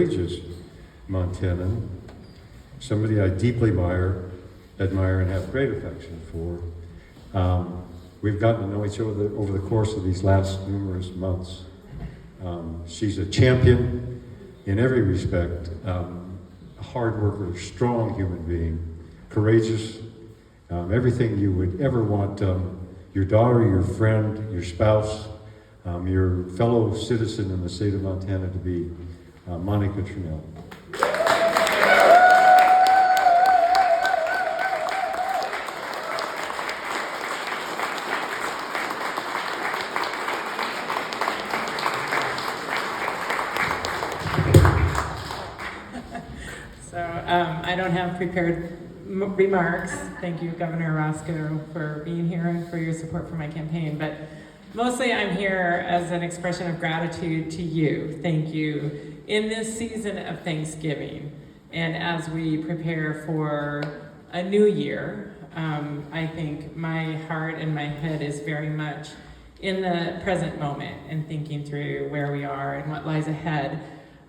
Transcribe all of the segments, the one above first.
courageous Montanan, somebody I deeply admire and have great affection for. We've gotten to know each other over the course of these last numerous months. She's a champion in every respect, a hard worker, strong human being, courageous, everything you would ever want your daughter, your friend, your spouse, your fellow citizen in the state of Montana to be, Monica Tranel. I don't have prepared remarks. Thank you, Governor Racicot, for being here and for your support for my campaign. But mostly I'm here as an expression of gratitude to you. Thank you. In this season of Thanksgiving, and as we prepare for a new year, I think my heart and my head is very much in the present moment and thinking through where we are and what lies ahead.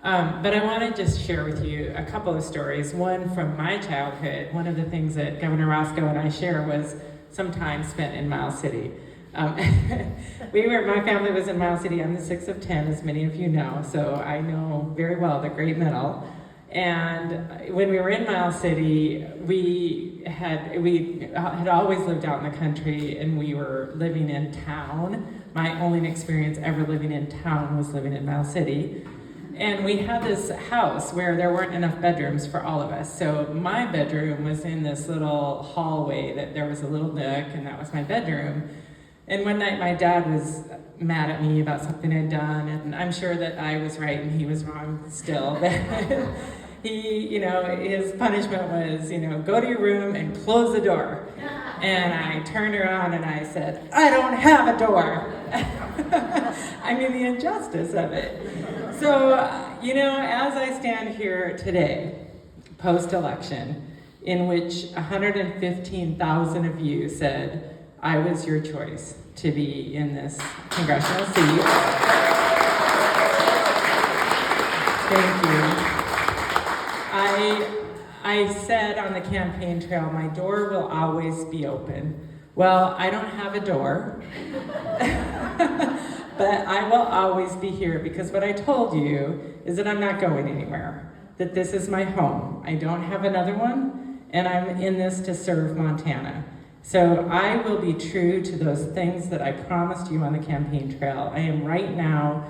But I want to just share with you a couple of stories. One from my childhood. One of the things that Governor Racicot and I share was some time spent in Miles City. My family was in Miles City. I'm the 6th of 10, as many of you know, so I know very well the Great Middle. And when we were in Miles City, we had always lived out in the country, and we were living in town. My only experience ever living in town was living in Miles City. And we had this house where there weren't enough bedrooms for all of us. So my bedroom was in this little hallway that there was a little nook, and that was my bedroom. And one night my dad was mad at me about something I'd done, and I'm sure that I was right and he was wrong still. But his punishment was, go to your room and close the door. And I turned around and I said, I don't have a door. I mean, the injustice of it. So, as I stand here today, post-election, in which 115,000 of you said, I was your choice to be in this congressional seat. Thank you. I said on the campaign trail, my door will always be open. Well, I don't have a door, but I will always be here, because what I told you is that I'm not going anywhere, that this is my home. I don't have another one, and I'm in this to serve Montana. So I will be true to those things that I promised you on the campaign trail. I am right now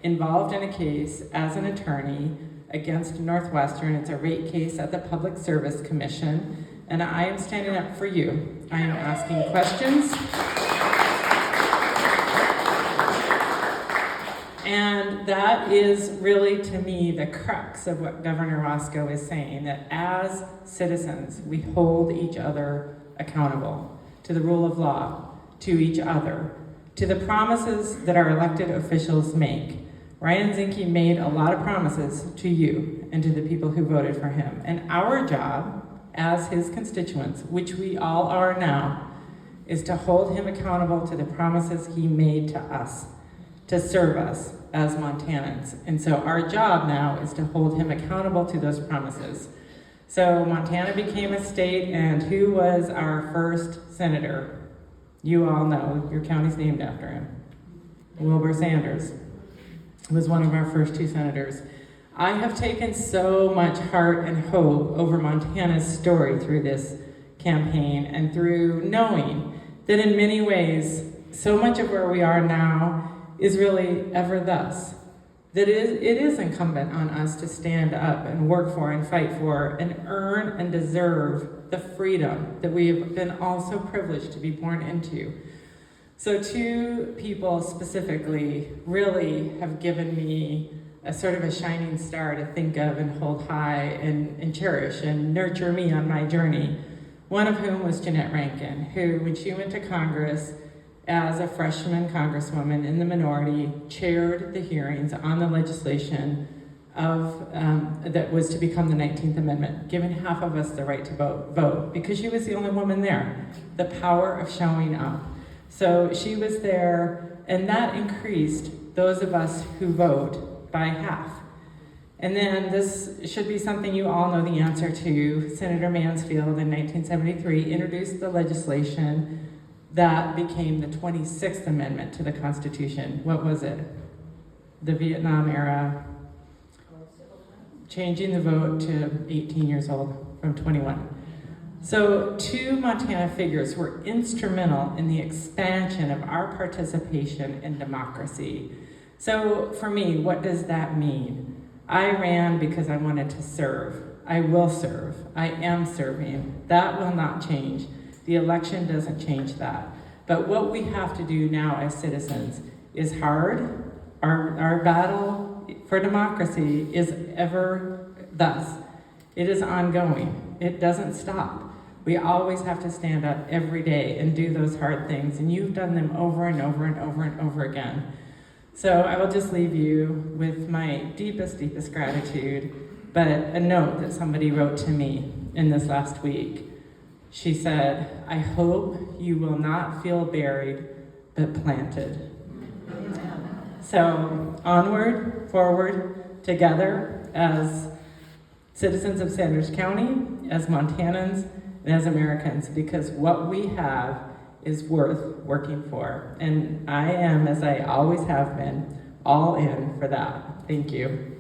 involved in a case as an attorney against Northwestern. It's a rate case at the Public Service Commission, and I am standing up for you. I am asking questions. And that is really, to me, the crux of what Governor Racicot is saying, that as citizens, we hold each other accountable to the rule of law, to each other, to the promises that our elected officials make. Ryan Zinke made a lot of promises to you and to the people who voted for him. And our job as his constituents, which we all are now, is to hold him accountable to the promises he made to us, to serve us as Montanans. And so our job now is to hold him accountable to those promises. So Montana became a state, and who was our first senator? You all know, your county's named after him. Wilbur Sanders was one of our first 2 senators. I have taken so much heart and hope over Montana's story through this campaign, and through knowing that in many ways, so much of where we are now is really ever thus. That it is incumbent on us to stand up and work for and fight for and earn and deserve the freedom that we have been all so privileged to be born into. So 2 people specifically really have given me a sort of a shining star to think of and hold high and cherish and nurture me on my journey. One of whom was Jeanette Rankin, who, when she went to Congress as a freshman congresswoman in the minority, chaired the hearings on the legislation that was to become the 19th Amendment, giving half of us the right to vote, because she was the only woman there. The power of showing up. So she was there, and that increased those of us who vote by half. And then this should be something you all know the answer to. Senator Mansfield in 1973 introduced the legislation that became the 26th Amendment to the Constitution. What was it? The Vietnam era, changing the vote to 18 years old from 21. So 2 Montana figures were instrumental in the expansion of our participation in democracy. So for me, what does that mean? I ran because I wanted to serve. I will serve. I am serving. That will not change. The election doesn't change that. But what we have to do now as citizens is hard. Our battle for democracy is ever thus. It is ongoing. It doesn't stop. We always have to stand up every day and do those hard things. And you've done them over and over and over and over again. So I will just leave you with my deepest, deepest gratitude, but a note that somebody wrote to me in this last week. She said, I hope you will not feel buried, but planted. So onward, forward, together as citizens of Sanders County, as Montanans, and as Americans, because what we have is worth working for. And I am, as I always have been, all in for that. Thank you.